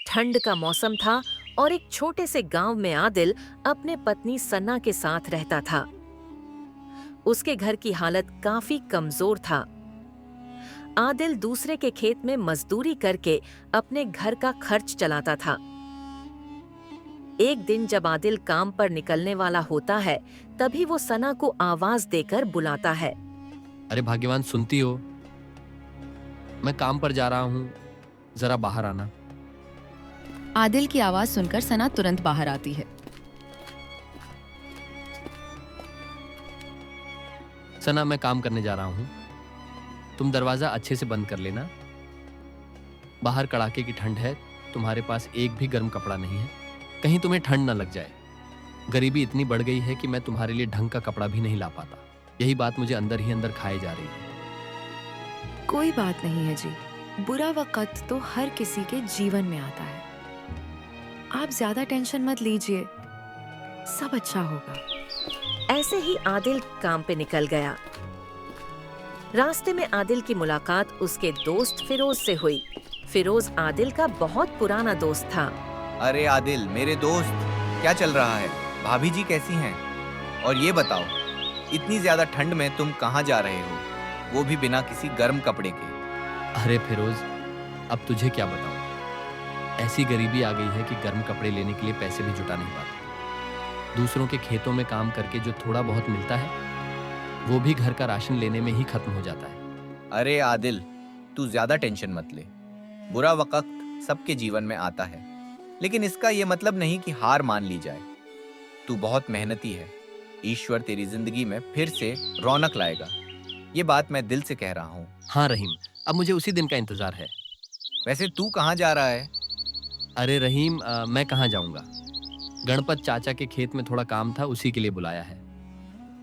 ठंड का मौसम था और एक छोटे से गांव में आदिल अपने पत्नी सन्ना के साथ रहता था। उसके घर की हालत काफी कमजोर था। आदिल दूसरे के खेत में मजदूरी करके अपने घर का खर्च चलाता था। एक दिन जब आदिल काम पर निकलने वाला होता है, तभी वो सना को आवाज देकर बुलाता है। अरे भाग्यवान, सुनती हो? मैं काम पर जा रहा हूँ, जरा बाहर आना। आदिल की आवाज सुनकर सना तुरंत बाहर आती है। सना, मैं काम करने जा रहा हूँ, तुम दरवाजा अच्छे से बंद कर लेना। बाहर कड़ाके की ठंड है, तुम्हारे पास एक भी गर्म कपड़ा नहीं है, कहीं तुम्हें ठंड न लग जाए। गरीबी इतनी बढ़ गई है कि मैं तुम्हारे लिए ढंग का कपड़ा भी नहीं ला पाता। यही बात मुझे अंदर ही अंदर खाए जा रही है। कोई बात नहीं है जी, बुरा वक्त तो हर किसी के जीवन में आता है। आप ज्यादा टेंशन मत लीजिए, सब अच्छा होगा। ऐसे ही आदिल काम पे निकल गया। रास्ते में आदिल की मुलाकात उसके दोस्त फिरोज से हुई। फिरोज आदिल का बहुत पुराना दोस्त था। अरे आदिल, मेरे दोस्त, क्या चल रहा है? भाभी जी कैसी हैं? और ये बताओ, इतनी ज्यादा ठंड में तुम कहाँ जा रहे हो, वो भी बिना किसी गर्म कपड़े के? अरे फिरोज, अब तुझे क्या बताऊं, ऐसी गरीबी आ गई है कि गर्म कपड़े लेने के लिए पैसे भी जुटा नहीं पाते। दूसरों के खेतों में काम करके जो थोड़ा बहुत मिलता है, वो भी घर का राशन लेने में ही खत्म हो जाता है। अरे आदिल, तू ज्यादा टेंशन मत ले। बुरा वक्त सबके जीवन में आता है, लेकिन इसका ये मतलब नहीं कि हार मान ली जाए। तू बहुत मेहनती है, ईश्वर तेरी जिंदगी में फिर से रौनक लाएगा। ये बात मैं दिल से कह रहा हूँ। हाँ रहीम, अब मुझे उसी दिन का इंतजार है। वैसे तू कहाँ जा रहा है? अरे रहीम, मैं कहाँ जाऊंगा, गणपत चाचा के खेत में थोड़ा काम था, उसी के लिए बुलाया है,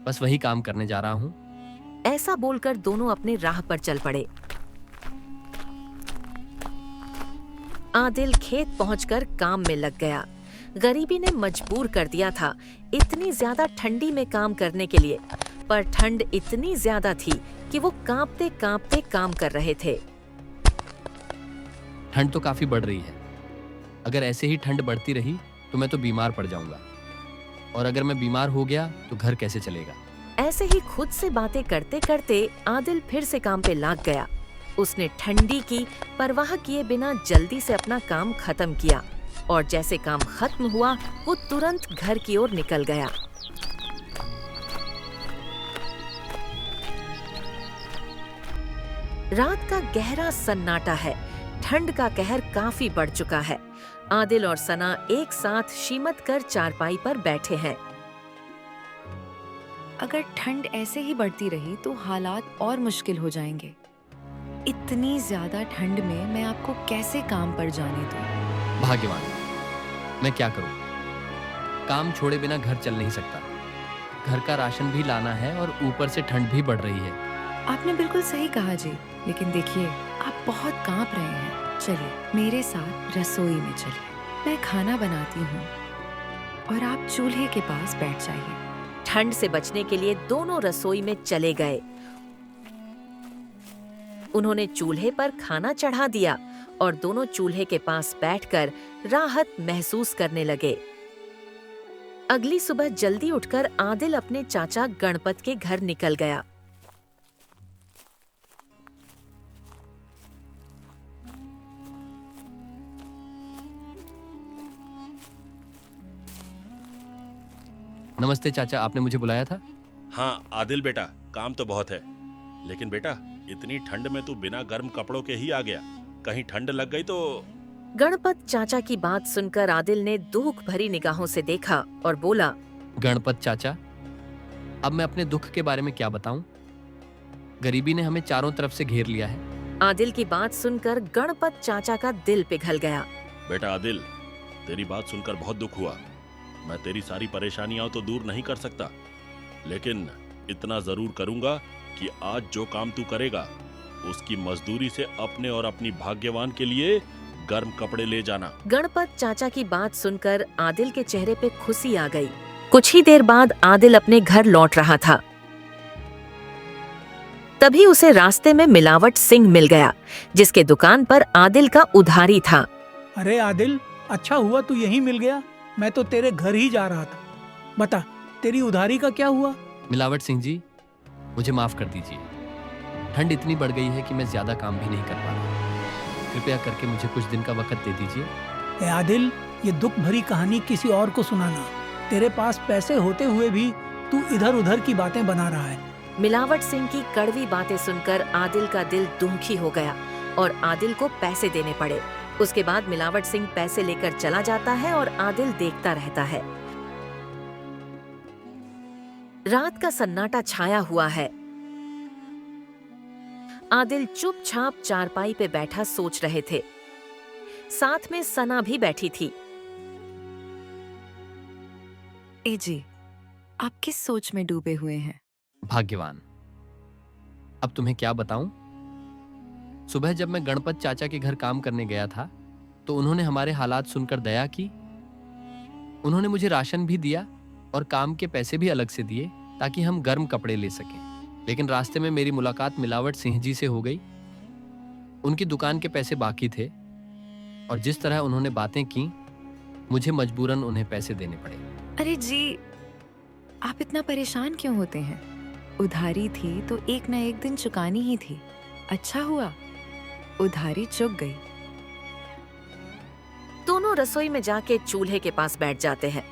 बस वही काम करने जा रहा हूँ। ऐसा बोलकर दोनों अपने राह पर चल पड़े। आदिल खेत पहुंचकर काम में लग गया। गरीबी ने मजबूर कर दिया था इतनी ज्यादा ठंडी में काम करने के लिए, पर ठंड इतनी ज्यादा थी कि वो कांपते कांपते काम कर रहे थे। ठंड तो काफी बढ़ रही है, अगर ऐसे ही ठंड बढ़ती रही तो मैं तो बीमार पड़ जाऊंगा, और अगर मैं बीमार हो गया तो घर कैसे चलेगा। ऐसे ही खुद से बातें करते करते आदिल फिर से काम पे लग गया। उसने ठंडी की परवाह किए बिना जल्दी से अपना काम खत्म किया, और जैसे काम खत्म हुआ वो तुरंत घर की ओर निकल गया। रात का गहरा सन्नाटा है, ठंड का कहर काफी बढ़ चुका है। आदिल और सना एक साथ शीमत कर चारपाई पर बैठे हैं। अगर ठंड ऐसे ही बढ़ती रही तो हालात और मुश्किल हो जाएंगे। इतनी ज्यादा ठंड में मैं आपको कैसे काम पर जाने दूं? भाग्यवान, मैं क्या करूं, काम छोड़े बिना घर चल नहीं सकता। घर का राशन भी लाना है और ऊपर से ठंड भी बढ़ रही है। आपने बिल्कुल सही कहा जी, लेकिन देखिए आप बहुत कांप रहे हैं। चलिए मेरे साथ रसोई में चलिए, मैं खाना बनाती हूँ और आप चूल्हे के पास बैठ जाइए। ठंड से बचने के लिए दोनों रसोई में चले गए। उन्होंने चूल्हे पर खाना चढ़ा दिया और दोनों चूल्हे के पास बैठकर राहत महसूस करने लगे। अगली सुबह जल्दी उठकर आदिल अपने चाचा गणपत के घर निकल गया। नमस्ते चाचा, आपने मुझे बुलाया था? हाँ आदिल बेटा, काम तो बहुत है, लेकिन बेटा इतनी ठंड में तू बिना गर्म कपड़ों के ही आ गया, कहीं ठंड लग गई तो। गणपत चाचा की बात सुनकर आदिल ने दुख भरी निगाहों से देखा और बोला, गणपत चाचा, अब मैं अपने दुख के बारे में क्या बताऊं? गरीबी ने हमें चारों तरफ से घेर लिया है। आदिल की बात सुनकर गणपत चाचा का दिल पिघल गया। बेटा आदिल, तेरी बात सुनकर बहुत दुख हुआ। मैं तेरी सारी परेशानियां तो दूर नहीं कर सकता, लेकिन इतना जरूर करूंगा कि आज जो काम तू करेगा उसकी मजदूरी से अपने और अपनी भाग्यवान के लिए गर्म कपड़े ले जाना। गणपत चाचा की बात सुनकर आदिल के चेहरे पे खुशी आ गई। कुछ ही देर बाद आदिल अपने घर लौट रहा था। तभी उसे रास्ते में मिलावट सिंह मिल गया, जिसके दुकान पर आदिल का उधारी था। अरे आदिल, अच्छा हुआ तू यहीं मिल गया। मैं तो तेरे घर ही जा रहा था। बता, तेरी उधारी का क्या हुआ? मिलावट सिंह जी, मुझे माफ कर दीजिए। ठंड इतनी बढ़ गई है कि मैं ज्यादा काम भी नहीं कर पा रहा। कृपया करके मुझे कुछ दिन का वक्त दे दीजिए। ए आदिल, ये दुख भरी कहानी किसी और को सुनाना। तेरे पास पैसे होते हुए भी तू इधर उधर की बातें बना रहा है। मिलावट सिंह की कड़वी बातें सुनकर आदिल का दिल दुखी हो गया और आदिल को पैसे देने पड़े। उसके बाद मिलावट सिंह पैसे लेकर चला जाता है और आदिल देखता रहता है। रात का सन्नाटा छाया हुआ है। आदिल चुपचाप चारपाई पे बैठा सोच रहे थे। साथ में सना भी बैठी थी। ए जी, आप किस सोच में डूबे हुए हैं? भाग्यवान। अब तुम्हें क्या बताऊं? सुबह जब मैं गणपत चाचा के घर काम करने गया था तो उन्होंने हमारे हालात सुनकर दया की। उन्होंने मुझे राशन भी दिया और काम के पैसे भी अलग से दिए ताकि हम गर्म कपड़े ले सकें। लेकिन रास्ते में मेरी मुलाकात मिलावट सिंह जी से हो गई। उनकी दुकान के पैसे बाकी थे और जिस तरह उन्होंने बातें की, मुझे मजबूरन उन्हें पैसे देने पड़े। अरे जी, आप इतना परेशान क्यों होते हैं? उधारी थी तो एक ना एक दिन चुकानी ही थी। अच्छा हुआ उधारी चुक गई। दोनों रसोई में जाके चूल्हे के पास बैठ जाते हैं।